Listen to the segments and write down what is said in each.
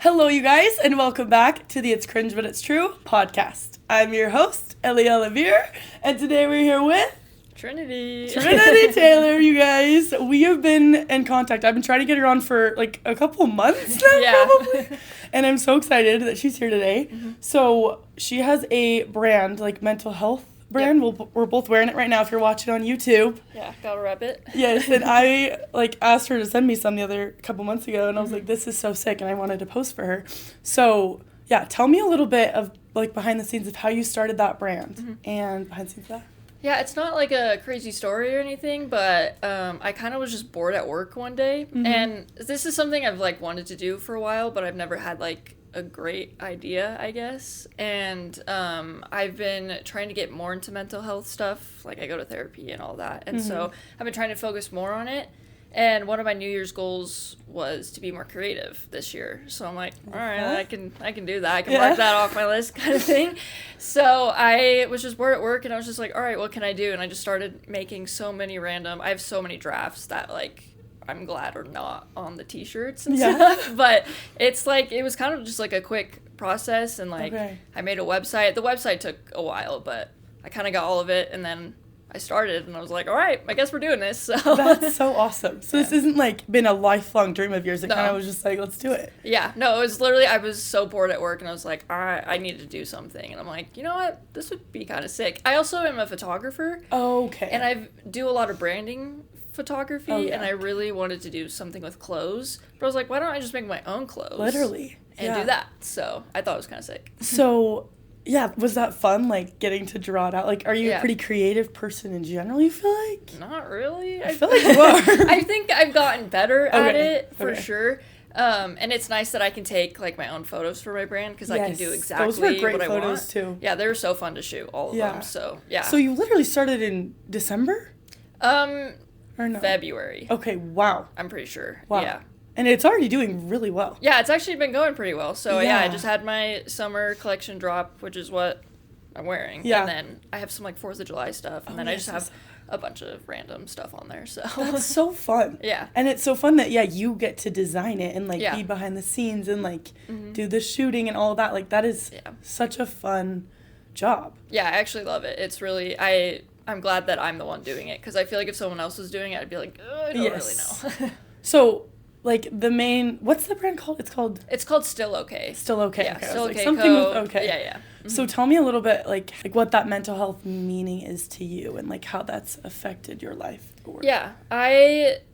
Hello, you guys, and welcome back to the It's Cringe But It's True podcast. I'm your host, Elia Levere, and today we're here with Trinity Taylor, you guys. We have been in contact. I've been trying to get her on for like a couple months now, probably. And I'm so excited that she's here today. Mm-hmm. So she has a brand, like mental health brand. Yep. We're both wearing it right now if you're watching on YouTube. Yeah, gotta rep it. Yes, and I asked her to send me some the other couple months ago, and I was like, this is so sick, and I wanted to post for her. So yeah, tell me a little bit of like behind the scenes of how you started that brand and behind the scenes of that. Yeah, it's not like a crazy story or anything, but I kind of was just bored at work one day, and this is something I've like wanted to do for a while, but I've never had like a great idea, I guess. And I've been trying to get more into mental health stuff. Like I go to therapy and all that. And so I've been trying to focus more on it. And one of my New Year's goals was to be more creative this year. So I'm like, all right, I can do that. I can mark that off my list kind of thing. So I was just bored at work and I was just like, all right, what can I do? And I just started making so many I have so many drafts that like I'm glad are not on the t-shirts and stuff, but it's like, it was kind of just like a quick process, and like I made a website. The website took a while, but I kind of got all of it, and then I started and I was like, all right, I guess we're doing this. So that's so awesome. So this isn't like been a lifelong dream of yours. It kind of was just like, let's do it. Yeah, no, it was literally, I was so bored at work and I was like, all right, I need to do something. And I'm like, you know what? This would be kind of sick. I also am a photographer. Okay. And I do a lot of branding photography, and I really wanted to do something with clothes, but I was like, why don't I just make my own clothes literally and do that? So I thought it was kind of sick. So yeah, was that fun, like getting to draw it out? Like, are you a pretty creative person in general, you feel like? Not really. I feel like you are. I think I've gotten better at it for sure. And it's nice that I can take like my own photos for my brand, because I can do exactly those were great what I want. photos too. Yeah, they were so fun to shoot, all of them. So yeah. So you literally started in December? Or no? February. Okay, wow. I'm pretty sure. Wow. Yeah. And it's already doing really well. Yeah, it's actually been going pretty well. So yeah, I just had my summer collection drop, which is what I'm wearing. Yeah. And then I have some like 4th of July stuff, and then I just have a bunch of random stuff on there. So that's so fun. Yeah. And it's so fun that you get to design it and like be behind the scenes and like do the shooting and all of that. Like that is such a fun job. Yeah, I actually love it. It's really I'm glad that I'm the one doing it, because I feel like if someone else was doing it, I'd be like, I don't really know. So, like, what's the brand called? It's called Still Okay. Still Okay. Yeah, okay. Still Okay. Something with okay. Yeah, yeah. Mm-hmm. So tell me a little bit, like what that mental health meaning is to you, and like how that's affected your life. Yeah,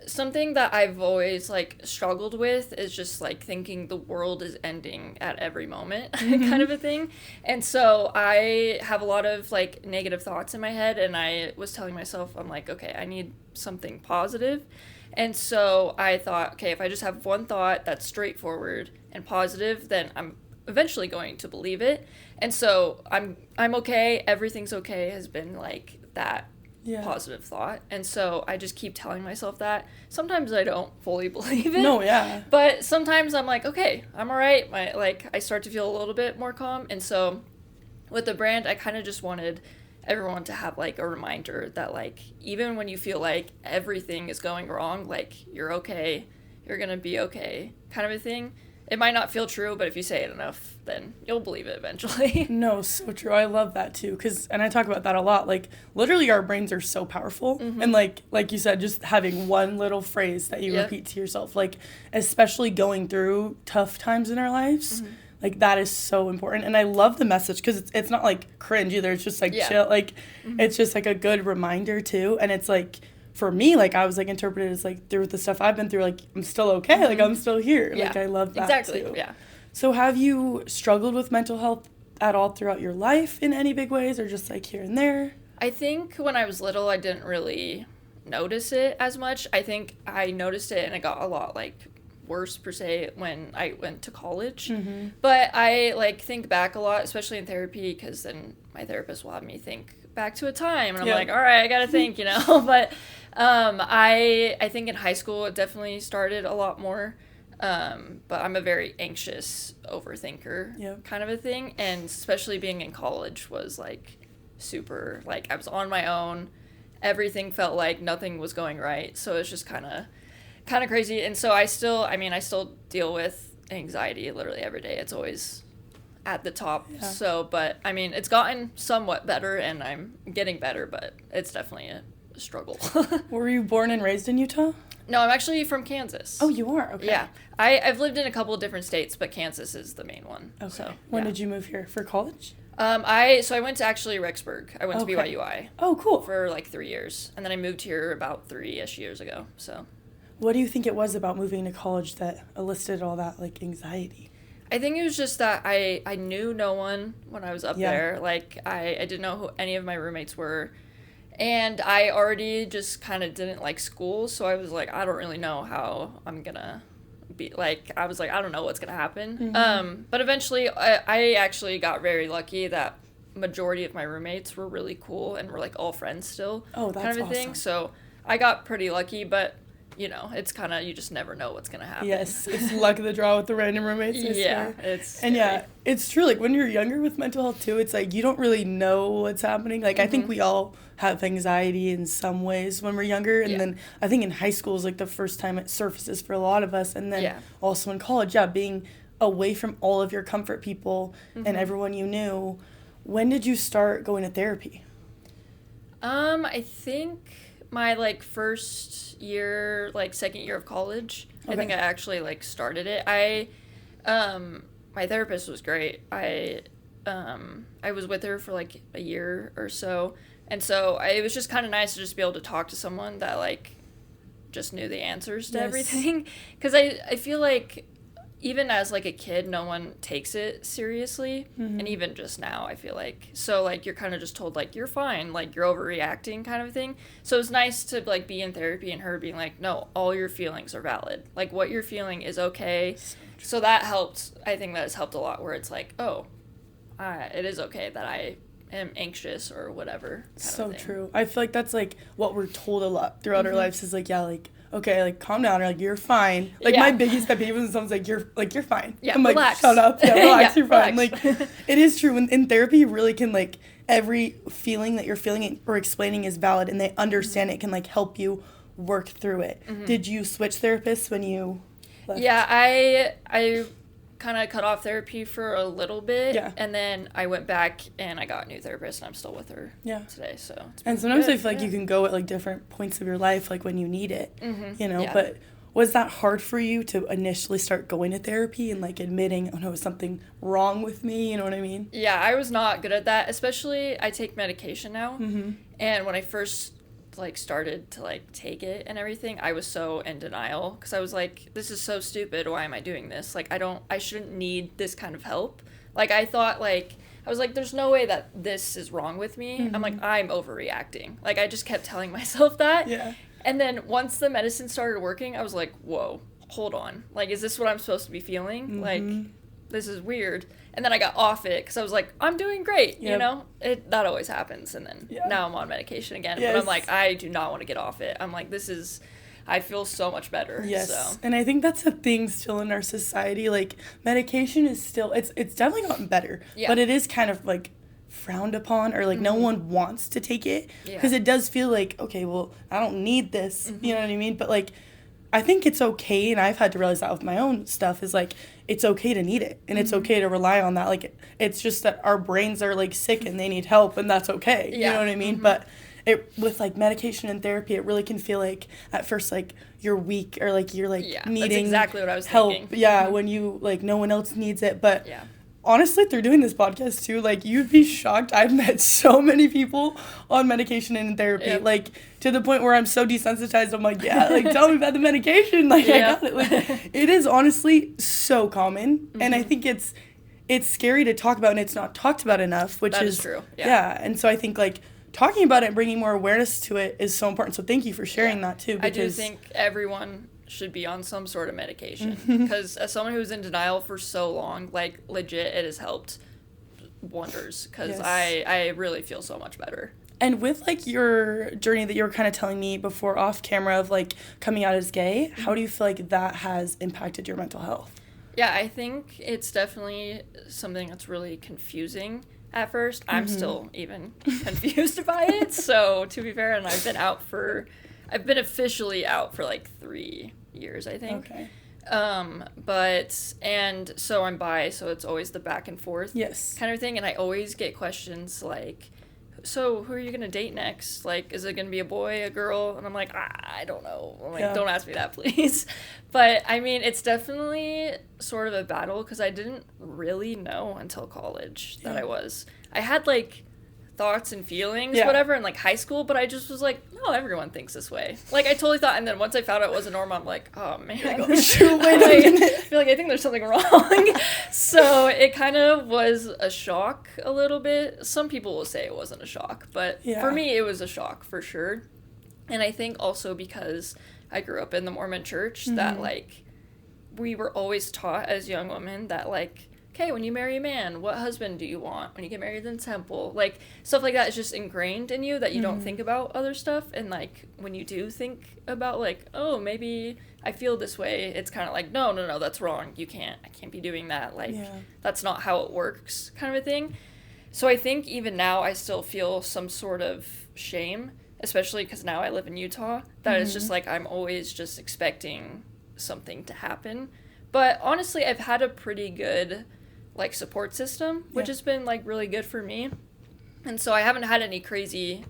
something that I've always like struggled with is just like thinking the world is ending at every moment, kind of a thing. And so I have a lot of like negative thoughts in my head, and I was telling myself, I'm like, okay, I need something positive. And so I thought, okay, if I just have one thought that's straightforward and positive, then I'm eventually going to believe it. And so I'm okay, everything's okay has been like that positive thought. And so I just keep telling myself that. Sometimes I don't fully believe it. No, yeah. But sometimes I'm like, okay, I'm all right. I start to feel a little bit more calm. And so with the brand, I kind of just wanted everyone to have like a reminder that like even when you feel like everything is going wrong, like you're okay, you're gonna be okay, kind of a thing. It might not feel true, but if you say it enough, then you'll believe it eventually. No, so true. I love that too, and I talk about that a lot. Like literally our brains are so powerful, and like you said, just having one little phrase that you repeat to yourself, like especially going through tough times in our lives. Like, that is so important. And I love the message, because it's not, like, cringe either. It's just, like, chill. Like, it's just, like, a good reminder, too. And it's, like, for me, like, I was, like, interpreted as, like, through the stuff I've been through, like, I'm still okay. Like, I'm still here. Yeah. Like, I love that, exactly. too. Yeah. So have you struggled with mental health at all throughout your life in any big ways, or just, like, here and there? I think when I was little, I didn't really notice it as much. I think I noticed it, and it got a lot, like, worse per se when I went to college. But I like think back a lot, especially in therapy, because then my therapist will have me think back to a time, and I'm like, all right, I gotta think, but I think in high school it definitely started a lot more, but I'm a very anxious overthinker kind of a thing, and especially being in college was like super, like I was on my own, everything felt like nothing was going right, so it's just kind of crazy. And so I still deal with anxiety literally every day. It's always at the top. Yeah. So, but I mean, it's gotten somewhat better and I'm getting better, but it's definitely a struggle. Were you born and raised in Utah? No, I'm actually from Kansas. Oh, you are? Okay. Yeah. I've lived in a couple of different states, but Kansas is the main one. Okay. So, when did you move here? For college? I went to actually Rexburg. I went to BYUI. Oh, cool. For like 3 years. And then I moved here about 3-ish years ago. So. What do you think it was about moving to college that elicited all that, like, anxiety? I think it was just that I knew no one when I was up there. Like, I didn't know who any of my roommates were. And I already just kind of didn't like school. So I was like, I don't really know how I'm going to be. Like, I was like, I don't know what's going to happen. Mm-hmm. But eventually, I actually got very lucky that majority of my roommates were really cool and were, like, all friends still. Oh, that's kind of a awesome. thing. So I got pretty lucky, but... You know, it's kind of, you just never know what's going to happen. Yes, it's luck of the draw with the random roommates. It's and yeah, it's true. Like, when you're younger with mental health, too, it's like you don't really know what's happening. Like, I think we all have anxiety in some ways when we're younger. And then I think in high school is, like, the first time it surfaces for a lot of us. And then also in college, being away from all of your comfort people and everyone you knew. When did you start going to therapy? I think... my, like, first year, like, second year of college, I think I actually, like, started it. My therapist was great. I was with her for, like, a year or so, and so it was just kind of nice to just be able to talk to someone that, like, just knew the answers to everything. Because I feel like even as, like, a kid, no one takes it seriously. And even just now, I feel like. So, like, you're kind of just told, like, you're fine. Like, you're overreacting kind of thing. So it's nice to, like, be in therapy and her being like, no, all your feelings are valid. Like, what you're feeling is okay. So that helped. I think that has helped a lot where it's like, oh, it is okay that I am anxious or whatever. So true. I feel like that's, like, what we're told a lot throughout our lives is, like, like, okay, like, calm down, or, like, you're fine. Like, my biggest pet peeve is when someone's like, you're fine. Yeah, I'm relax. Like, shut up. Yeah, relax, you're fine. Relax. Like, it is true. In therapy, you really can, like, every feeling that you're feeling or explaining is valid, and they understand it can, like, help you work through it. Did you switch therapists when you left? Yeah, I kind of cut off therapy for a little bit, and then I went back and I got a new therapist, and I'm still with her today. So and sometimes I feel like you can go at, like, different points of your life, like when you need it, you know. But was that hard for you to initially start going to therapy and, like, admitting, oh no, is something wrong with me? You know what I mean? Yeah, I was not good at that. Especially, I take medication now, and when I first, like, started to, like, take it and everything, I was so in denial because I was like, this is so stupid. Why am I doing this? Like, I shouldn't need this kind of help. Like, I thought, like, I was like, there's no way that this is wrong with me. I'm like, I'm overreacting. Like, I just kept telling myself that. Yeah. And then once the medicine started working, I was like, whoa, hold on. Like, is this what I'm supposed to be feeling? Like, this is weird. And then I got off it because I was like, I'm doing great, you know? That always happens. And then now I'm on medication again. But I'm like, I do not want to get off it. I'm like, I feel so much better. Yes. So. And I think that's a thing still in our society. Like, medication is still, it's definitely gotten better. Yeah. But it is kind of, like, frowned upon, or, like, no one wants to take it. Because it does feel like, okay, well, I don't need this. You know what I mean? But, like, I think it's okay, and I've had to realize that with my own stuff, is, like, it's okay to need it, and it's okay to rely on that. Like, it's just that our brains are, like, sick, and they need help, and that's okay. You know what I mean? But with, like, medication and therapy, it really can feel like, at first, like, you're weak, or, like, you're, like, needing that's exactly what I was help. Thinking. Yeah, when you, like, no one else needs it. But honestly, through doing this podcast, too, like, you'd be shocked. I've met so many people on medication and in therapy, like, to the point where I'm so desensitized. I'm like, like, tell me about the medication. Like, I got it. Like, it is honestly so common. And I think it's scary to talk about, and it's not talked about enough, which is true. And so I think, like, talking about it and bringing more awareness to it is so important. So thank you for sharing that, too. Because I do think everyone should be on some sort of medication, because as someone who's in denial for so long, like, legit, it has helped wonders, because I really feel so much better. And with, like, your journey that you were kind of telling me before off camera of, like, coming out as gay, how do you feel like that has impacted your mental health? Yeah, I think it's definitely something that's really confusing at first. I'm still even confused by it, so to be fair, and I've been officially out for, like, 3 years, I think. Okay. And so I'm bi, so it's always the back and forth Yes. kind of thing. And I always get questions like, so who are you going to date next? Like, is it going to be a boy, a girl? And I'm like, I don't know. I'm like, don't ask me that, please. But, I mean, it's definitely sort of a battle because I didn't really know until college that I had, like, thoughts and feelings, whatever, in, like, high school, but I just was like, no, everyone thinks this way. Like, I totally thought, and then once I found out it wasn't normal, I'm like, oh, man. Like, oh, shoot, wait a minute. I feel like I think there's something wrong. So it kind of was a shock a little bit. Some people will say it wasn't a shock, but for me, it was a shock for sure. And I think also because I grew up in the Mormon church that, like, we were always taught as young women that, like, okay, when you marry a man, what husband do you want? When you get married in the temple, like, stuff like that is just ingrained in you that you don't think about other stuff. And, like, when you do think about, like, oh, maybe I feel this way, it's kind of like, no, that's wrong. I can't be doing that. Like, that's not how it works, kind of a thing. So I think even now I still feel some sort of shame, especially because now I live in Utah, that it's just, like, I'm always just expecting something to happen. But honestly, I've had a pretty good, like, support system, which has been, like, really good for me. And so I haven't had any crazy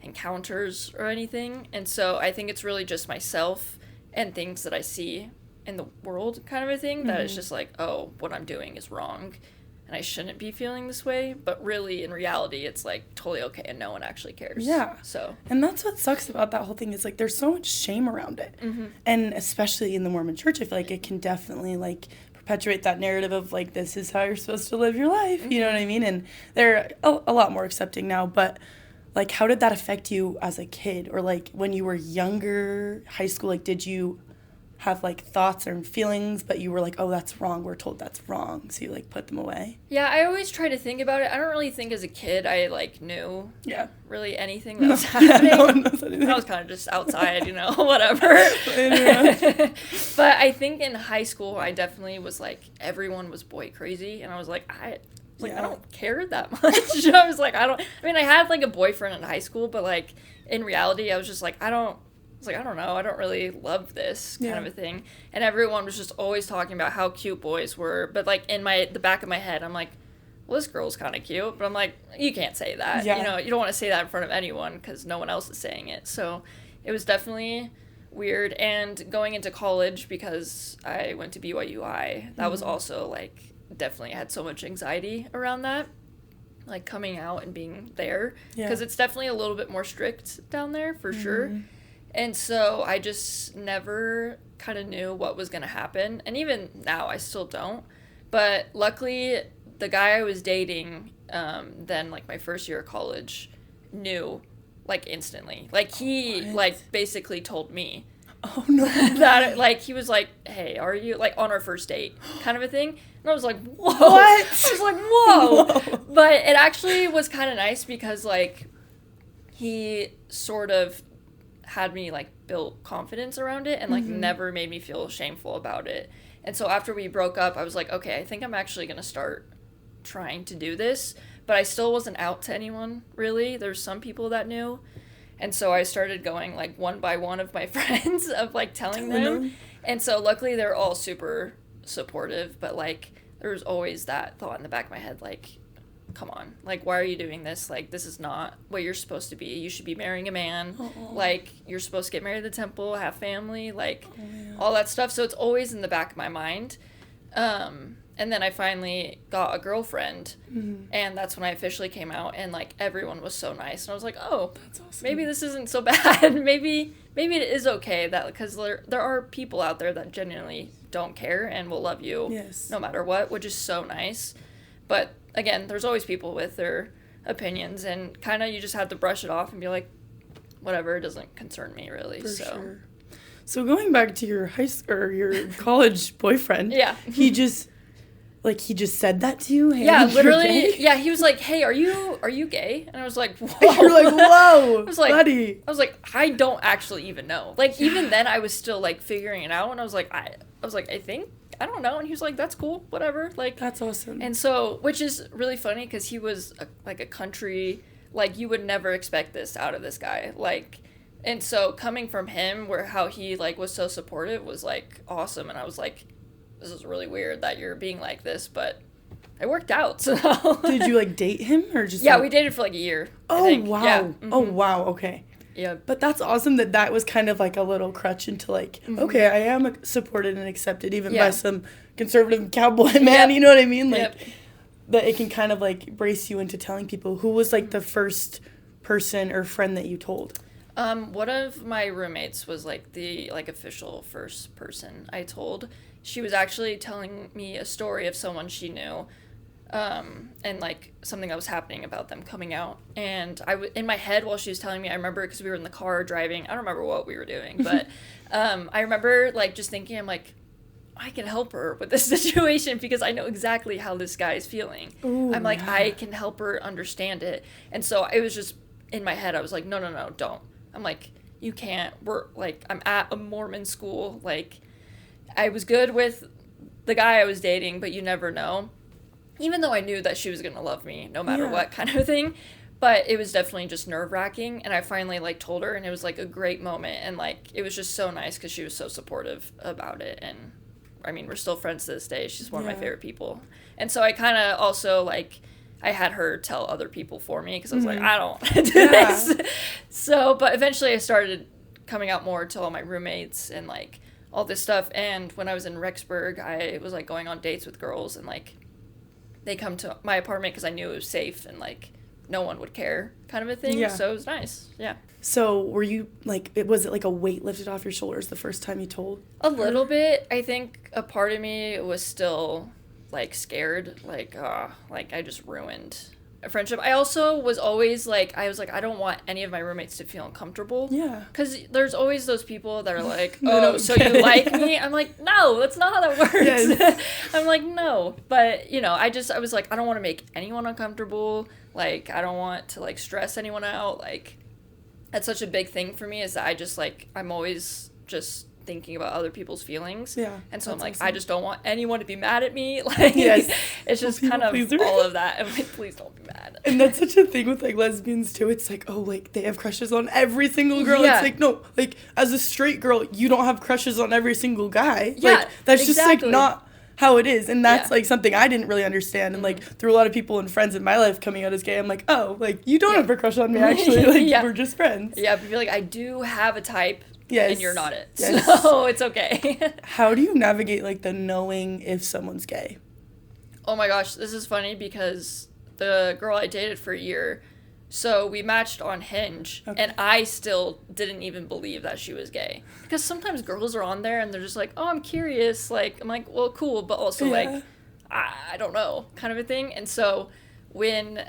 encounters or anything. And so I think it's really just myself and things that I see in the world kind of a thing that it's just like, oh, what I'm doing is wrong and I shouldn't be feeling this way. But really, in reality, it's, like, totally okay and no one actually cares. Yeah. So. And that's what sucks about that whole thing is, like, there's so much shame around it. And especially in the Mormon church, I feel like it can definitely, like, perpetuate that narrative of, like, this is how you're supposed to live your life, you know what I mean? And they're a lot more accepting now, but, like, how did that affect you as a kid? Or, like, when you were younger, high school, like, did you have, like, thoughts or feelings, but you were like, oh, that's wrong, we're told that's wrong, so you, like, put them away? Yeah, I always try to think about it. I don't really think as a kid I, like, knew really anything that was happening. No one knows anything. I was kind of just outside, you know, whatever. But I think in high school I definitely was like, everyone was boy crazy, and I was like, I don't care that much. I was like, I had, like, a boyfriend in high school, but, like, in reality I was just like, I don't know, I don't really love this kind of a thing. And everyone was just always talking about how cute boys were, but, like, in the back of my head, I'm like, well, this girl's kind of cute, but I'm like, you can't say that. You know, you don't want to say that in front of anyone because no one else is saying it. So it was definitely weird. And going into college, because I went to BYUI, that was also, like, definitely had so much anxiety around that, like, coming out and being there, because it's definitely a little bit more strict down there for sure. And so I just never kind of knew what was going to happen. And even now, I still don't. But luckily, the guy I was dating, then, like, my first year of college, knew, like, instantly. Like, he, like, basically told me. Oh, no. That, like, he was like, hey, are you, like, on our first date kind of a thing? And I was like, whoa. What? I was like, whoa. But it actually was kind of nice because, like, he sort of had me, like, build confidence around it and, like, never made me feel shameful about it. And so after we broke up, I was like, okay, I think I'm actually going to start trying to do this. But I still wasn't out to anyone, really. There's some people that knew. And so I started going, like, one by one of my friends of, like, telling them. And so luckily they're all super supportive. But, like, there was always that thought in the back of my head, like, come on, like, why are you doing this? Like, this is not what you're supposed to be. You should be marrying a man. Like, you're supposed to get married at the temple, have family, like, all that stuff. So it's always in the back of my mind. And then I finally got a girlfriend, and that's when I officially came out, and, like, everyone was so nice. And I was like, oh, that's awesome. Maybe this isn't so bad. maybe it is okay, that because there are people out there that genuinely don't care and will love you no matter what, which is so nice. But again, there's always people with their opinions, and kind of you just have to brush it off and be like, whatever, it doesn't concern me really. For sure. So going back to your your college boyfriend, he just said that to you? Hey, yeah, literally. Yeah, he was like, "Hey, are you gay?" And I was like, "Whoa!" You're like, "Whoa, I was like, buddy." I was like, I don't actually even know. Like, even then, I was still, like, figuring it out, and I was like, I think. I don't know. And he was like, that's cool, whatever. Like, that's awesome. And so, which is really funny because he was like a country, like, you would never expect this out of this guy. Like, And so coming from him, where how he, like, was so supportive was, like, awesome. And I was like, this is really weird that you're being like this, but it worked out. So did you, like, date him or just? Yeah, like... we dated for like a year. Oh, wow. Yeah. Mm-hmm. Oh, wow. Okay. Yeah. But that's awesome that was kind of like a little crutch into like, okay, I am supported and accepted even by some conservative cowboy man, you know what I mean? Like, that it can kind of like brace you into telling people. Who was like the first person or friend that you told? One of my roommates was like the like official first person I told. She was actually telling me a story of someone she knew, and like something that was happening about them coming out. And in my head while she was telling me, I remember because we were in the car driving. I don't remember what we were doing, but I remember like just thinking, I'm like, I can help her with this situation because I know exactly how this guy is feeling. Ooh, I'm like, I can help her understand it. And so it was just in my head. I was like, no, don't. I'm like, you can't. We're like, I'm at a Mormon school. Like, I was good with the guy I was dating, but you never know. Even though I knew that she was going to love me no matter what kind of thing. But it was definitely just nerve-wracking. And I finally, like, told her, and it was, like, a great moment. And, like, it was just so nice because she was so supportive about it. And, I mean, we're still friends to this day. She's one of my favorite people. And so I kind of also, like, I had her tell other people for me because I was like, I don't do this. So, but eventually I started coming out more to all my roommates and, like, all this stuff. And when I was in Rexburg, I was, like, going on dates with girls. And, like, they come to my apartment because I knew it was safe and, like, no one would care kind of a thing. So it was nice. Yeah. So were you, like, was it like a weight lifted off your shoulders the first time you told her? A little bit. I think a part of me was still, like, scared. Like, I just ruined a friendship. I also was always, like, I don't want any of my roommates to feel uncomfortable. Yeah. Because there's always those people that are like, oh, so you like me? I'm like, no, that's not how that works. Yes. I'm like, no. But, you know, I was like, I don't want to make anyone uncomfortable. Like, I don't want to, like, stress anyone out. Like, that's such a big thing for me is that I just, like, I'm always just thinking about other people's feelings. Yeah. And so I'm like, awesome. I just don't want anyone to be mad at me. Like, it's just kind of all of that. I'm like, please don't be mad. And that's such a thing with, like, lesbians, too. It's like, oh, like, they have crushes on every single girl. Yeah. It's like, no, like, as a straight girl, you don't have crushes on every single guy. Yeah, like, that's just, like, not how it is. And that's, like, something I didn't really understand. And, like, through a lot of people and friends in my life coming out as gay, I'm like, oh, like, you don't have a crush on me, actually. Like, we're just friends. Yeah, but you're like, I do have a type. Yes. And you're not it. Yes. So it's okay. How do you navigate, like, the knowing if someone's gay? Oh my gosh, this is funny because the girl I dated for a year, so we matched on Hinge, and I still didn't even believe that she was gay. Because sometimes girls are on there and they're just like, oh, I'm curious. Like, I'm like, well, cool, but also, like, I don't know, kind of a thing. And so when,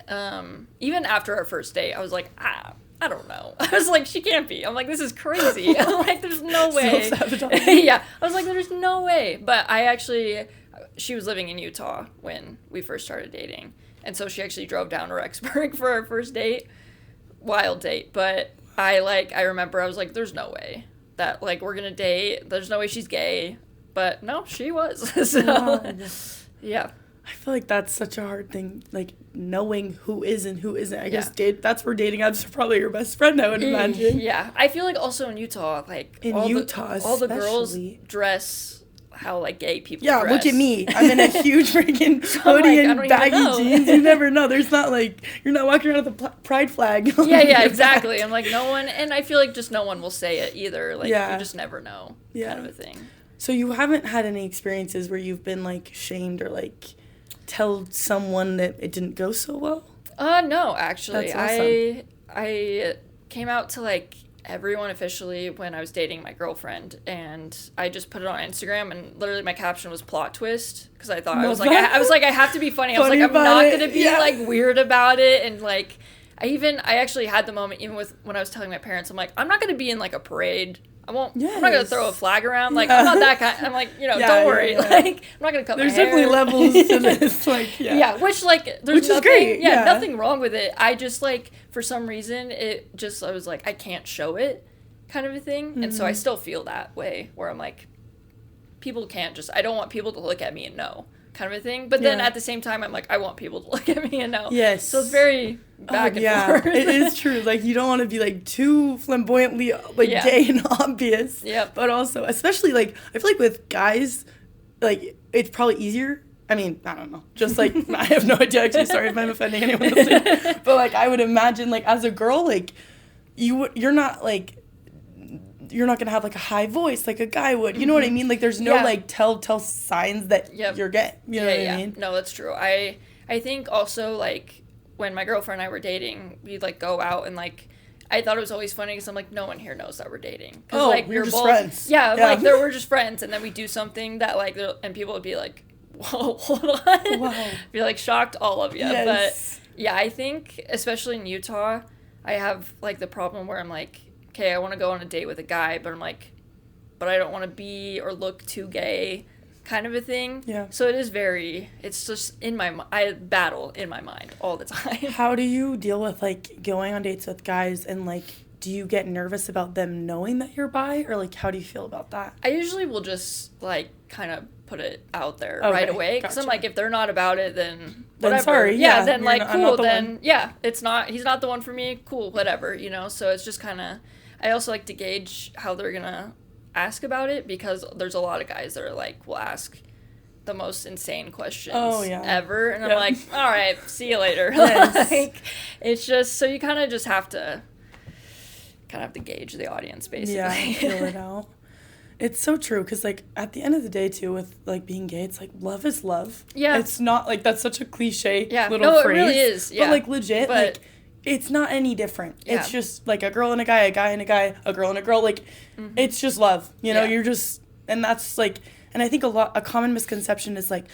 even after our first date, I was like, I don't know. I was like, she can't be. I'm like, this is crazy. I'm like, there's no way. Yeah. I was like, there's no way. But she was living in Utah when we first started dating. And so she actually drove down to Rexburg for our first date. Wild date. But I remember I was like, there's no way that, like, we're going to date. There's no way she's gay. But no, she was. So, yeah. I feel like that's such a hard thing, like, knowing who is and who isn't. I guess that's where dating apps are probably your best friend, I would imagine. Yeah. I feel like also in Utah, like, all the girls dress how, like, gay people dress. Yeah, look at me. I'm in a huge freaking hoodie and baggy jeans. You never know. There's not, like, you're not walking around with a pride flag. Yeah, exactly. I'm like, no one, and I feel like just no one will say it either. Like, you just never know kind of a thing. So you haven't had any experiences where you've been, like, shamed or, like, tell someone that it didn't go so well? No, actually. That's awesome. I came out to, like, everyone officially when I was dating my girlfriend, and I just put it on Instagram, and literally my caption was plot twist because I thought I was like I have to be funny. I was like, I'm not gonna be like weird about it, and like I actually had the moment even with when I was telling my parents, I'm like, I'm not gonna be in, like, a parade. I'm not gonna throw a flag around. Like, I'm not that kind. I'm like, don't worry. Like, I'm not gonna cut my hair. There's definitely levels to this. Like, which, like, there's nothing. Great. Yeah, nothing wrong with it. I just, like, for some reason, I was like, I can't show it, kind of a thing. Mm-hmm. And so I still feel that way, where I'm like, people can't just. I don't want people to look at me and know kind of a thing. But then at the same time, I'm like, I want people to look at me and know. Yes. So it's very back and forth. It is true. Like, you don't want to be, like, too flamboyantly, like, gay and obvious. Yep. But also, especially, like, I feel like with guys, like, it's probably easier. I mean, I don't know. Just, like, I have no idea, actually. Sorry if I'm offending anyone listening. But, like, I would imagine, like, as a girl, like, you're not, like, you're not going to have, like, a high voice like a guy would. You know what I mean? Like, there's no, like, telltale signs that you're gay. You know what I mean? No, that's true. I think also, like, when my girlfriend and I were dating, we'd, like, go out and, like, I thought it was always funny because I'm like, no one here knows that we're dating. Oh, like, we're just friends. Yeah, like, we're just friends. And then we do something that, like, and people would be like, whoa, hold on. Wow. Be, like, shocked, all of you. Yes. But, yeah, I think, especially in Utah, I have, like, the problem where I'm like, okay, I want to go on a date with a guy, but I'm like, but I don't want to be or look too gay, kind of a thing. Yeah. So it's just I battle in my mind all the time. How do you deal with, like, going on dates with guys and, like, do you get nervous about them knowing that you're bi, or, like, how do you feel about that? I usually will just, like, kind of put it out there right away, because I'm like, if they're not about it, then whatever. Then sorry, then, like, cool, then, he's not the one for me, cool, whatever, you know? So it's just kind of, I also like to gauge how they're gonna ask about it, because there's a lot of guys that are like, will ask the most insane questions ever, and I'm like, all right, see you later. Yes. Like, it's just, so you kind of just have to gauge the audience, basically. Yeah, feel it out. It's so true, because, like, at the end of the day, too, with, like, being gay, it's like, love is love. Yeah. It's not, like, that's such a cliche little no, phrase. It really is, But, like, legit, like, it's not any different. Yeah. It's just, like, a girl and a guy and a guy, a girl and a girl. Like, it's just love. You know, you're just, and that's, like, and I think a common misconception is, like,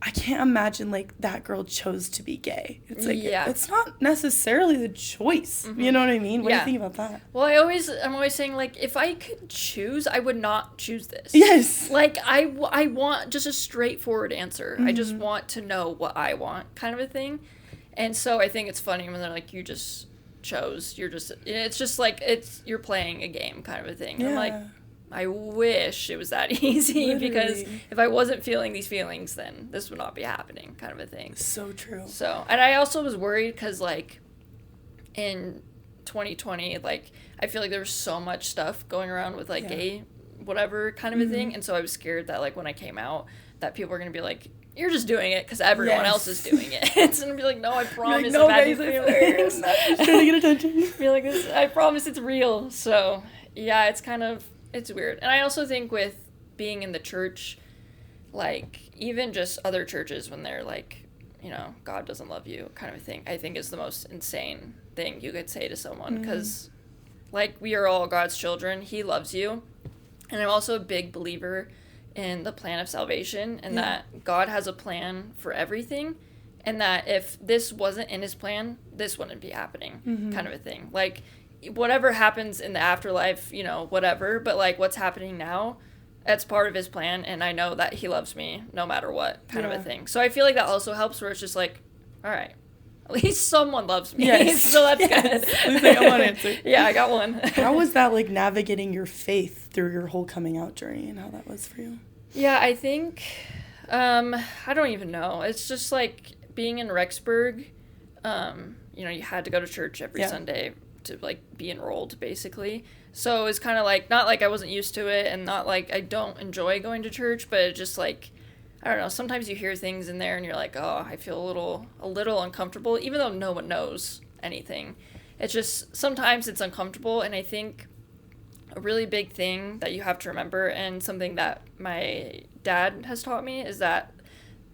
I can't imagine, like, that girl chose to be gay. It's like, it's not necessarily the choice. You know what I mean? What do you think about that? Well, I'm always saying, like, if I could choose, I would not choose this. Yes. Like, I want just a straightforward answer. I just want to know what I want, kind of a thing. And so I think it's funny when they're like, you just chose, it's just like, you're playing a game, kind of a thing. Yeah. I'm like, I wish it was that easy. Literally. Because if I wasn't feeling these feelings, then this would not be happening, kind of a thing. So true. So, and I also was worried because, like, in 2020, like, I feel like there was so much stuff going around with, like, gay, whatever kind of a thing. And so I was scared that, like, when I came out, that people were going to be like, you're just doing it because everyone else is doing it. And so I'd be like, no, I promise. Like, no, guys, I'm not just trying to get attention. Be like, I promise it's real. So, yeah, it's weird. And I also think with being in the church, like, even just other churches when they're like, you know, God doesn't love you kind of a thing, I think is the most insane thing you could say to someone. Because, like, we are all God's children. He loves you. And I'm also a big believer in the plan of salvation, and that God has a plan for everything, and that if this wasn't in his plan, this wouldn't be happening, kind of a thing. Like, whatever happens in the afterlife, you know, whatever, but, like, what's happening now, that's part of his plan, and I know that he loves me no matter what, kind of a thing. So I feel like that also helps, where it's just like, all right, at least someone loves me. Yes. So that's good. At least I got one answer. Yeah, I got one. How was that, like, navigating your faith through your whole coming out journey, and how that was for you? Yeah, I think, I don't even know. It's just, like, being in Rexburg, you know, you had to go to church every Sunday to, like, be enrolled, basically. So it was kind of like, not like I wasn't used to it, and not like I don't enjoy going to church, but it just, like, I don't know, sometimes you hear things in there and you're like, oh, I feel a little uncomfortable, even though no one knows anything. It's just, sometimes it's uncomfortable, and I think a really big thing that you have to remember, and something that my dad has taught me, is that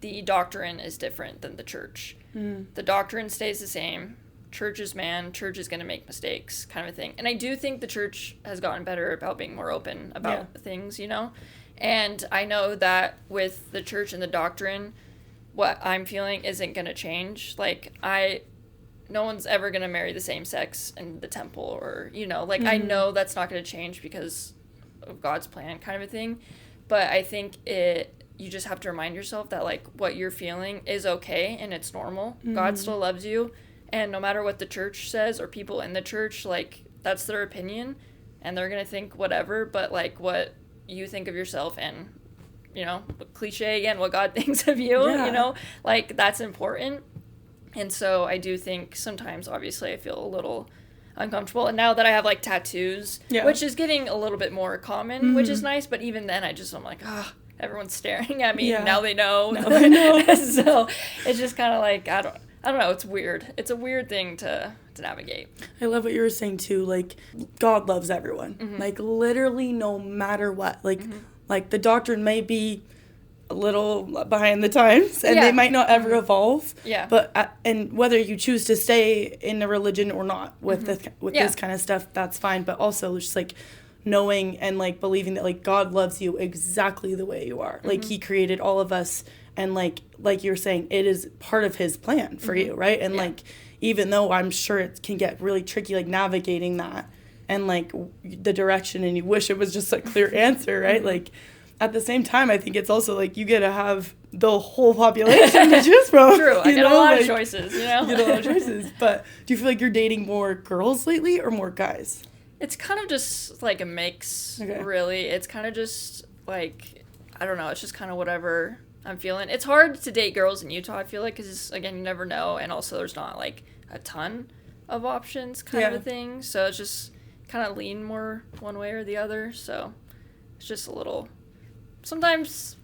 the doctrine is different than the church. The doctrine stays the same. Church is man. Church is going to make mistakes, kind of a thing. And I do think the church has gotten better about being more open about things, you know? And I know that with the church and the doctrine, what I'm feeling isn't going to change. Like, no one's ever going to marry the same sex in the temple, or, you know, like, I know that's not going to change because of God's plan, kind of a thing. But I think you just have to remind yourself that, like, what you're feeling is okay and it's normal. God still loves you. And no matter what the church says, or people in the church, like, that's their opinion, and they're going to think whatever, but, like, what you think of yourself and you know, cliche again, what God thinks of you, you know, like that's important. And so I do think sometimes, obviously, I feel a little uncomfortable. And now that I have like tattoos, which is getting a little bit more common, which is nice. But even then, I'm like, everyone's staring at me. Now they know. Now they know. So it's just kind of like, I don't know. It's weird. It's a weird thing to navigate. I love what you were saying too. Like, God loves everyone. Like, literally, no matter what. Like, like the doctrine may be a little behind the times, and they might not ever evolve. But and whether you choose to stay in a religion or not with this kind of stuff, that's fine. But also just like knowing and like believing that like God loves you exactly the way you are. Like He created all of us, and like you were saying, it is part of His plan for you, right? And like even though I'm sure it can get really tricky, like navigating that and like the direction, and you wish it was just a clear answer, right? Like. At the same time, I think it's also, like, you get to have the whole population to choose from. True. I get a lot of choices, you know? You get a lot of choices. But do you feel like you're dating more girls lately or more guys? It's kind of just, like, a mix, really. It's kind of just, like, I don't know. It's just kind of whatever I'm feeling. It's hard to date girls in Utah, I feel like, because, again, you never know. And also there's not, like, a ton of options kind of a thing. So it's just kind of lean more one way or the other. So it's just a little... Sometimes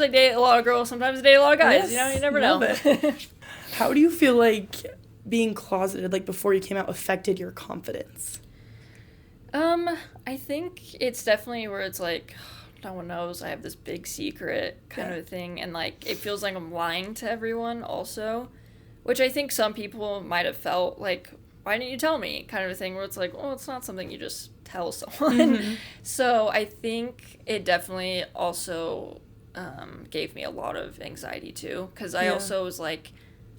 I date a lot of girls, sometimes I date a lot of guys, you know, you never know. How do you feel like being closeted, like before you came out, affected your confidence? I think it's definitely where it's like, no one knows I have this big secret kind of a thing, and like, it feels like I'm lying to everyone also, which I think some people might have felt like, why didn't you tell me, kind of a thing, where it's like, well, it's not something you just tell someone. So I think it definitely also gave me a lot of anxiety too, because I also was like,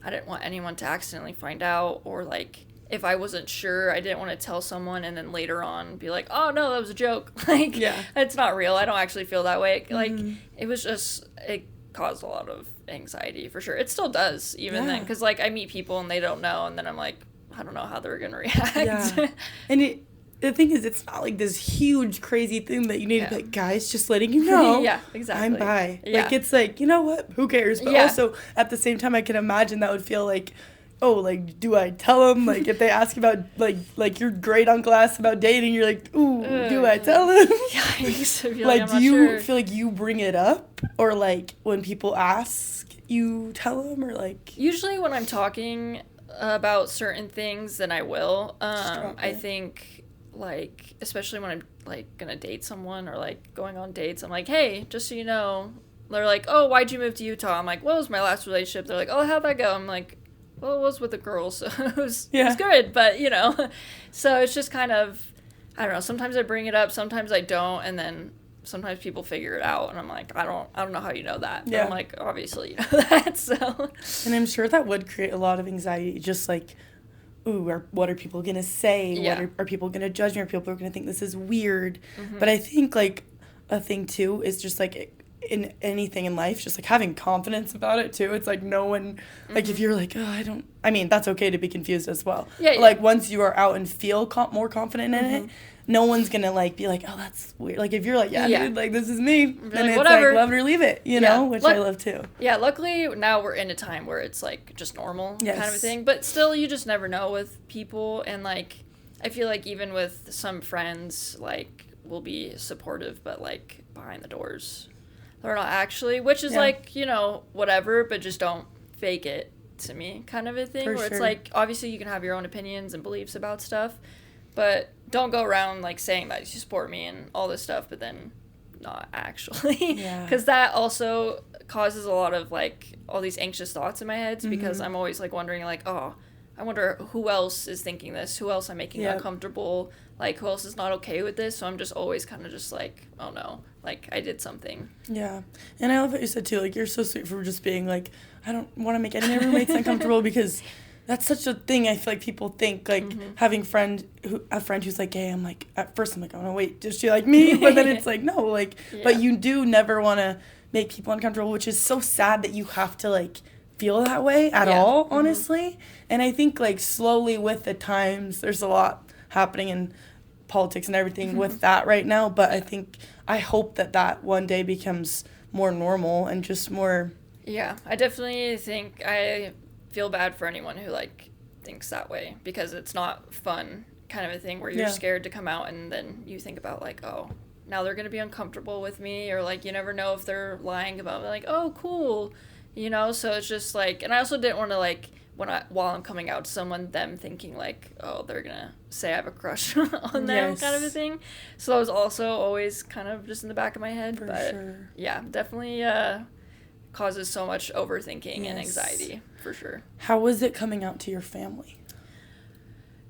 I didn't want anyone to accidentally find out, or like if I wasn't sure, I didn't want to tell someone and then later on be like, oh no, that was a joke. Like, it's not real. I don't actually feel that way. Like, it was just, it caused a lot of anxiety for sure. It still does even then, because like I meet people and they don't know, and then I'm like, I don't know how they're gonna react. And the thing is, it's not like this huge crazy thing that you need to be like, guys, just letting you know. Exactly. I'm bi. Like, it's like, you know what? Who cares? But also, at the same time, I can imagine that would feel like, oh, like, do I tell them? Like, if they ask about, like your great uncle asks about dating, you're like, ooh, do I tell them? I used to feel like, do you feel like you bring it up? Or, like, when people ask, you tell them? Or, like... Usually when I'm talking about certain things, then I will. I think... like, especially when I'm, like, gonna date someone or, like, going on dates, I'm like, hey, just so you know, they're like, oh, why'd you move to Utah? I'm like, what was my last relationship? They're like, oh, how'd that go? I'm like, well, it was with a girl, so it was good, but, you know, so it's just kind of, I don't know, sometimes I bring it up, sometimes I don't, and then sometimes people figure it out, and I'm like, I don't know how you know that, but I'm like, obviously you know that, so. And I'm sure that would create a lot of anxiety, just, like, ooh, what are people going to say? What are people going to judge me? Are people going to think this is weird? But I think, like, a thing, too, is just, like, in anything in life, just, like, having confidence about it, too. It's, like, no one, like, if you're, like, oh, I mean, that's okay to be confused as well. Like, once you are out and feel more confident in it, no one's going to, like, be like, oh, that's weird. Like, if you're like, dude, like, this is me, then it's, whatever. like, love it or leave it, you know, which I love, too. Yeah, luckily, now we're in a time where it's, like, just normal kind of a thing. But still, you just never know with people. And, like, I feel like even with some friends, like, will be supportive, but, like, behind the doors, they're not actually. Which is, like, you know, whatever, but just don't fake it to me kind of a thing. Where it's, like, obviously you can have your own opinions and beliefs about stuff, but don't go around, like, saying that you support me and all this stuff, but then not actually. Because that also causes a lot of, like, all these anxious thoughts in my head, because I'm always, like, wondering, like, oh, I wonder who else is thinking this, who else I'm making uncomfortable, like, who else is not okay with this, so I'm just always kind of just like, oh no, like, I did something. Yeah, and I love what you said, too, like, you're so sweet for just being, like, I don't want to make any of my roommates uncomfortable, because... that's such a thing I feel like people think, like, having a friend who's, like, gay, I'm, like, at first I'm, like, oh, no, wait, does she like me? But then it's, like, no, like, but you do never want to make people uncomfortable, which is so sad that you have to, like, feel that way at all, honestly. And I think, like, slowly with the times, there's a lot happening in politics and everything with that right now, but I hope that one day becomes more normal and just more. Yeah, I definitely think I feel bad for anyone who, like, thinks that way, because it's not fun kind of a thing where you're scared to come out, and then you think about, like, oh, now they're going to be uncomfortable with me, or, like, you never know if they're lying about me, like, oh, cool, you know, so it's just, like, and I also didn't want to, like, while I'm coming out to someone, them thinking, like, oh, they're going to say I have a crush on them, kind of a thing, so that was also always kind of just in the back of my head, but, yeah, definitely, causes so much overthinking and anxiety, for sure. How was it coming out to your family?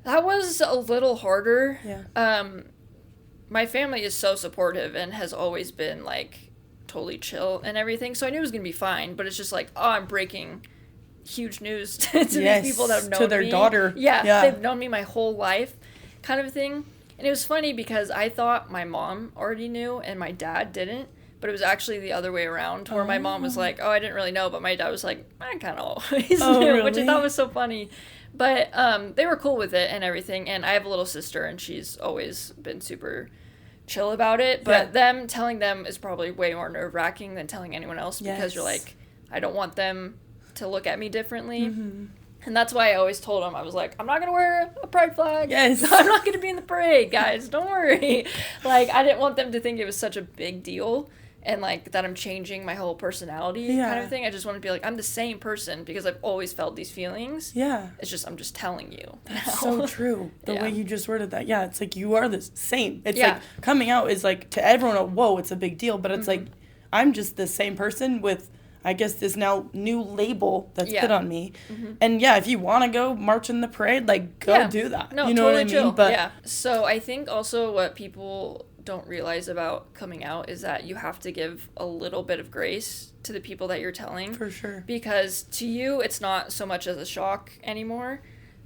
That was a little harder. Yeah. My family is so supportive and has always been, like, totally chill and everything, so I knew it was going to be fine, but it's just like, oh, I'm breaking huge news to these people that have known me. To their daughter. Yeah, they've known me my whole life, kind of a thing. And it was funny because I thought my mom already knew and my dad didn't. But it was actually the other way around, where my mom was like, oh, I didn't really know, but my dad was like, I kind of always knew, really? Which I thought was so funny. But they were cool with it and everything, and I have a little sister, and she's always been super chill about it, but telling them is probably way more nerve-wracking than telling anyone else, because you're like, I don't want them to look at me differently. Mm-hmm. And that's why I always told them, I was like, I'm not going to wear a pride flag. Yes. I'm not going to be in the parade, guys. Don't worry. Like, I didn't want them to think it was such a big deal. And, like, that I'm changing my whole personality kind of thing. I just want to be like, I'm the same person because I've always felt these feelings. Yeah. It's just, I'm just telling you. That's so true. The way you just worded that. Yeah, it's like, you are the same. It's like, coming out is like, to everyone, whoa, it's a big deal. But it's like, I'm just the same person with, I guess, this now new label that's put on me. Mm-hmm. And, if you want to go march in the parade, like, go do that. No, you know totally what I chill. mean? But So I think also what people don't realize about coming out is that you have to give a little bit of grace to the people that you're telling. For sure. Because to you, it's not so much as a shock anymore,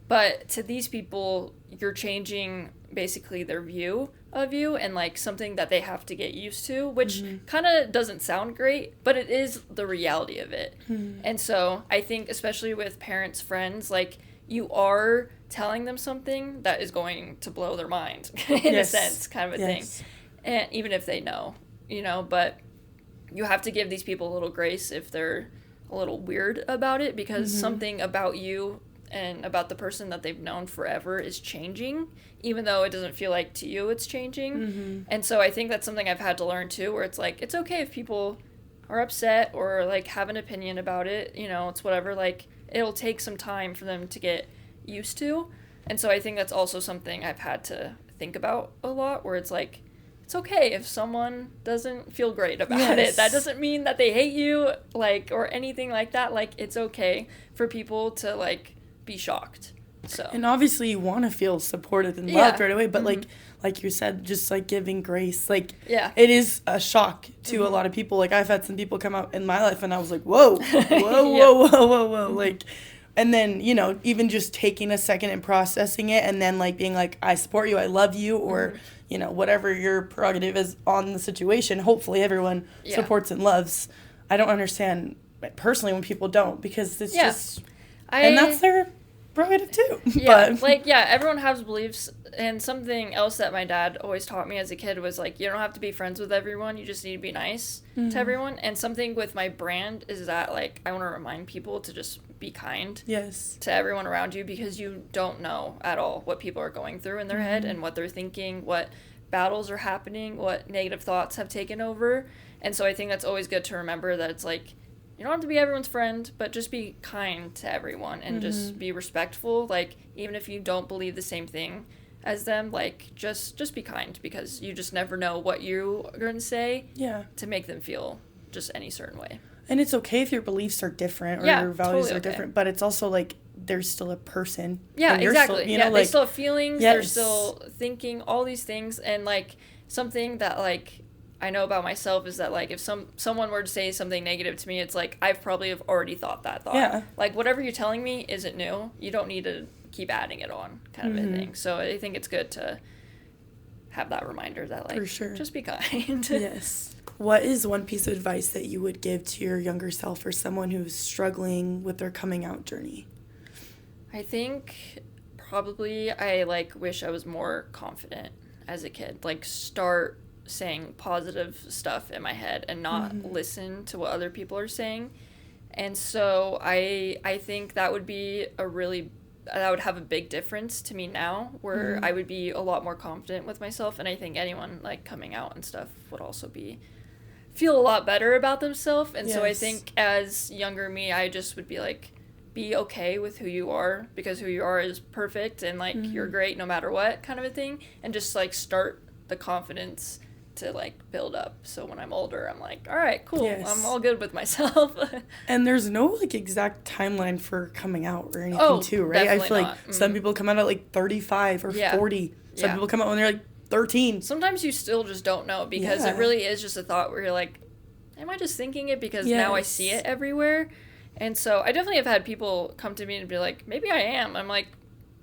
but to these people, you're changing basically their view of you, and, like, something that they have to get used to, which kind of doesn't sound great, but it is the reality of it. And so I think, especially with parents, friends, like, you are telling them something that is going to blow their mind in a sense, kind of a thing. And even if they know, you know, but you have to give these people a little grace if they're a little weird about it, because something about you and about the person that they've known forever is changing, even though it doesn't feel like to you it's changing. And so I think that's something I've had to learn too, where it's like, it's okay if people are upset or, like, have an opinion about it, you know, it's whatever, like, it'll take some time for them to get used to. And so I think that's also something I've had to think about a lot, where it's like, it's okay if someone doesn't feel great about it. That doesn't mean that they hate you, like, or anything like that. Like, it's okay for people to, like, be shocked. So. And obviously you want to feel supported and loved right away, but like you said, just, like, giving grace, like, it is a shock to a lot of people. Like, I've had some people come out in my life and I was like, whoa, like, and then, you know, even just taking a second and processing it, and then, like, being like, I support you, I love you, or, you know, whatever your prerogative is on the situation. Hopefully everyone supports and loves. I don't understand personally when people don't, because it's just, and that's their prerogative too. But like, everyone has beliefs. And something else that my dad always taught me as a kid was, like, you don't have to be friends with everyone, you just need to be nice to everyone. And something with my brand is that, like, I want to remind people to just be kind to everyone around you, because you don't know at all what people are going through in their head and what they're thinking, what battles are happening, what negative thoughts have taken over. And so I think that's always good to remember, that it's like, you don't have to be everyone's friend, but just be kind to everyone and just be respectful. Like, even if you don't believe the same thing as them, like, just be kind, because you just never know what you are going to say to make them feel just any certain way. And it's okay if your beliefs are different or your values are different, but it's also, like, there's still a person. Yeah, exactly. Still, you know, they still have feelings, they're still thinking, all these things. And, like, something that, like, I know about myself is that, like, if someone were to say something negative to me, it's like, I've probably have already thought that thought. Yeah. Like, whatever you're telling me isn't new. You don't need to keep adding it on, kind of a thing. So I think it's good to have that reminder that, like, just be kind. Yes. What is one piece of advice that you would give to your younger self or someone who's struggling with their coming out journey? I think probably I, like, wish I was more confident as a kid. Like, start saying positive stuff in my head and not listen to what other people are saying. And so I think that would have a big difference to me now, where I would be a lot more confident with myself. And I think anyone like coming out and stuff would also feel a lot better about themselves. And so I think as younger me, I just would be like, be okay with who you are, because who you are is perfect, and like you're great no matter what, kind of a thing. And just like start the confidence to like build up, so when I'm older I'm like, all right, cool, I'm all good with myself. And there's no like exact timeline for coming out or anything too, right? I feel like some people come out at like 35 or 40. Some people come out when they're like 13. Sometimes you still just don't know, because it really is just a thought where you're like, am I just thinking it because now I see it everywhere? And so I definitely have had people come to me and be like, maybe I am. I'm like,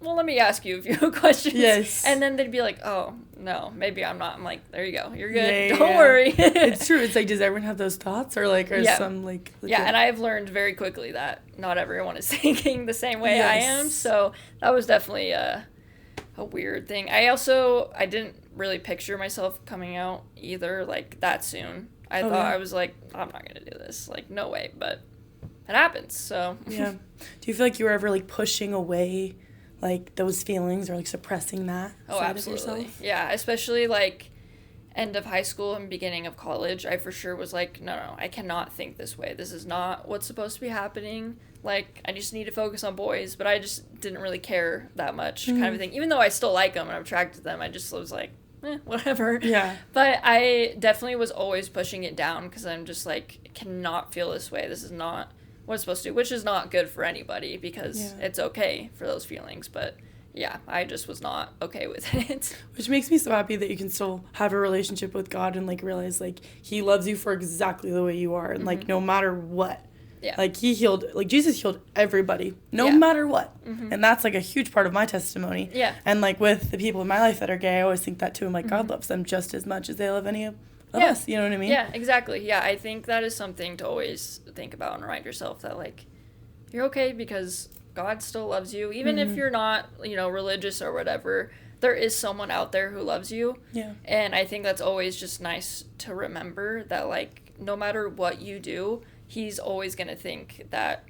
well, let me ask you a few questions. Yes. And then they'd be like, oh, no, maybe I'm not. I'm like, there you go. You're good. Don't worry. It's true. It's like, does everyone have those thoughts? Or like, are some like... legit? Yeah, and I've learned very quickly that not everyone is thinking the same way I am. So that was definitely a weird thing. I didn't really picture myself coming out either, like, that soon. I thought, I was like, I'm not going to do this. Like, no way. But it happens, so. Yeah. Do you feel like you were ever, like, pushing away, like, those feelings or, like, suppressing that side of yourself? Yeah, especially, like, end of high school and beginning of college, I for sure was like, no, I cannot think this way. This is not what's supposed to be happening. Like, I just need to focus on boys. But I just didn't really care that much, kind of thing. Even though I still like them and I'm attracted to them, I just was like, whatever. Yeah. But I definitely was always pushing it down, because I'm just like, cannot feel this way. This is not what it's supposed to do, which is not good for anybody, because it's okay for those feelings. But yeah, I just was not okay with it. Which makes me so happy that you can still have a relationship with God and like realize like he loves you for exactly the way you are, and like no matter what. Yeah. Like Jesus healed everybody, no matter what. And that's like a huge part of my testimony. Yeah. And like with the people in my life that are gay, I always think that too. I'm like, God loves them just as much as they love any of us. You know what I mean? Yeah, exactly. Yeah, I think that is something to always think about and remind yourself that like, you're okay because God still loves you. Even if you're not, religious or whatever, there is someone out there who loves you. Yeah. And I think that's always just nice to remember that like, no matter what you do, he's always going to think that,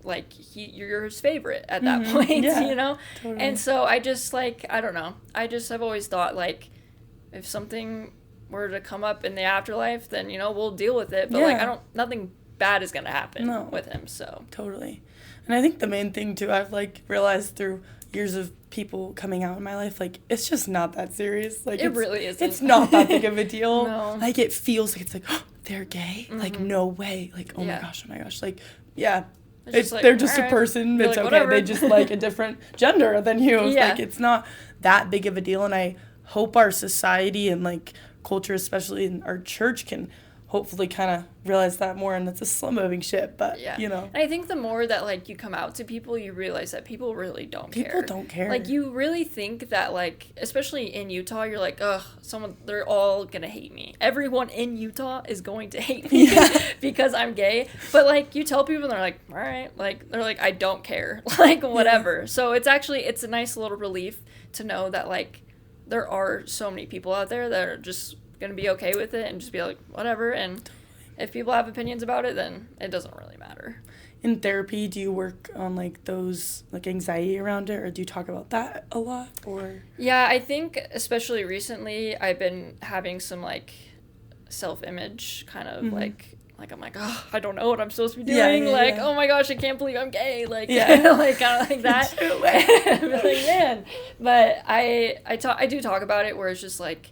like, you're his favorite at that point, Totally. And so I just, like, I don't know. I've always thought, like, if something were to come up in the afterlife, then, we'll deal with it. But, like, nothing bad is going to happen with him, so. Totally. And I think the main thing, too, I've, like, realized through years of people coming out in my life, like, it's just not that serious. Like, it really isn't. It's not that big of a deal. No. Like, it feels like it's like, oh, they're gay? Like, no way. Like, oh my gosh. Like, yeah. They're just a person. It's okay. Whatever. They just like a different gender than you. Yeah. Like, it's not that big of a deal. And I hope our society and, like, culture, especially in our church, can hopefully kind of realize that more, and it's a slow-moving shit, but, And I think the more that, like, you come out to people, you realize that people really don't care. People don't care. Like, you really think that, like, especially in Utah, you're like, ugh, they're all gonna hate me. Everyone in Utah is going to hate me because I'm gay. But, like, you tell people, and they're like, all right. Like, they're like, I don't care. Like, whatever. Yeah. So it's a nice little relief to know that, like, there are so many people out there that are just gonna be okay with it and just be like, whatever. And if people have opinions about it, then it doesn't really matter. In therapy, do you work on like those, like, anxiety around it, or do you talk about that a lot? Or yeah, I think especially recently I've been having some like self-image kind of like I'm like, oh, I don't know what I'm supposed to be doing. Oh my gosh, I can't believe I'm gay. Like, like kind of like that. Like, man. But I do talk about it, where it's just like,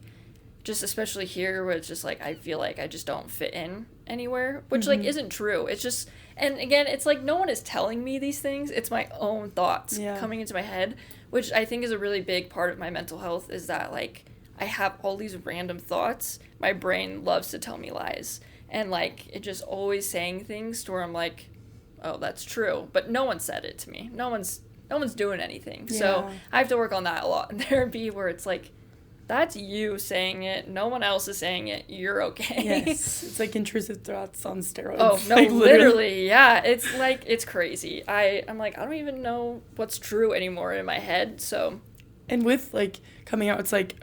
just especially here, where it's just like, I feel like I just don't fit in anywhere, which like isn't true. It's just, and again, it's like no one is telling me these things. It's my own thoughts coming into my head, which I think is a really big part of my mental health, is that like I have all these random thoughts. My brain loves to tell me lies, and like it just always saying things to where I'm like, oh, that's true, but no one said it to me. No one's doing anything. So I have to work on that a lot in therapy, where it's like, that's you saying it. No one else is saying it. You're okay. Yes. It's like intrusive thoughts on steroids. Oh, no, like, literally. Yeah. It's like, it's crazy. I'm like, I don't even know what's true anymore in my head. So. And with, like, coming out, it's like,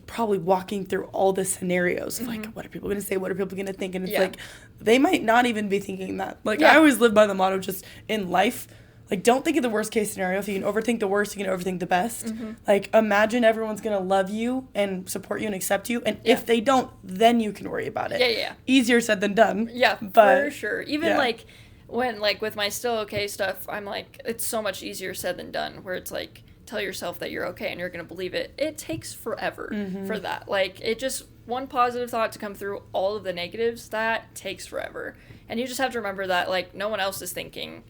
probably walking through all the scenarios of like, what are people going to say? What are people going to think? And it's like, they might not even be thinking that. Like, I always live by the motto just in life, like, don't think of the worst case scenario. If you can overthink the worst, you can overthink the best. Like, imagine everyone's going to love you and support you and accept you. And if they don't, then you can worry about it. Yeah. Easier said than done. Yeah, but, for sure. Even like when, like, with my still okay stuff, I'm like, it's so much easier said than done, where it's like, tell yourself that you're okay and you're going to believe it. It takes forever for that. Like, it just, one positive thought to come through all of the negatives, that takes forever. And you just have to remember that, like, no one else is thinking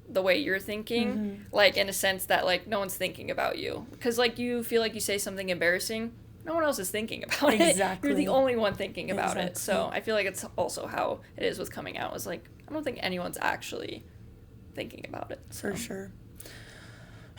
the way you're thinking, like, in a sense that, like, no one's thinking about you. Because, like, you feel like you say something embarrassing, no one else is thinking about it. You're the only one thinking about it. So I feel like it's also how it is with coming out. Is like, I don't think anyone's actually thinking about it. So. For sure.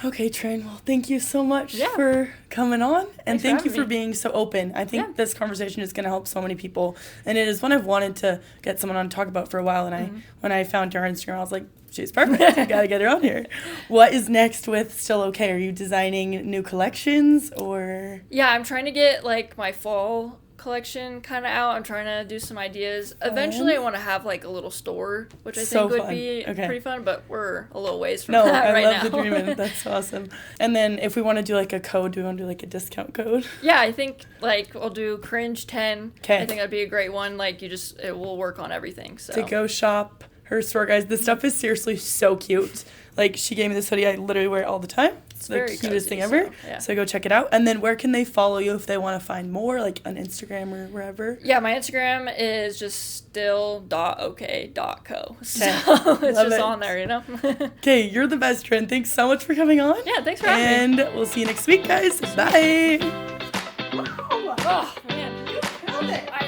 Okay, Trin. Well, thank you so much for coming on. And thank you for being so open. I think this conversation is going to help so many people. And it is one I've wanted to get someone on to talk about for a while. And when I found your Instagram, I was like, she's perfect. You got to get her on here. What is next with Still Okay? Are you designing new collections or? Yeah, I'm trying to get, like, my fall collection kind of out. I'm trying to do some ideas. Eventually, I want to have, like, a little store, which I think would be pretty fun, but we're a little ways from that right now. I love the dream of it. That's awesome. And then if we want to do, like, a code, do we want to do, like, a discount code? Yeah, I think, like, we'll do cringe 10. I think that'd be a great one. Like, it will work on everything. So. To go shop her store, guys. This stuff is seriously so cute. Like, she gave me this hoodie. I literally wear it all the time. It's the cutest thing ever. So go check it out. And then where can they follow you if they want to find more, like on Instagram or wherever? Yeah, my Instagram is just still.ok.co. So it's just on there, you know? Okay, you're the best, Trin. Thanks so much for coming on. Yeah, thanks for having me. And we'll see you next week, guys. Bye. Wow. Oh, man. You killed it.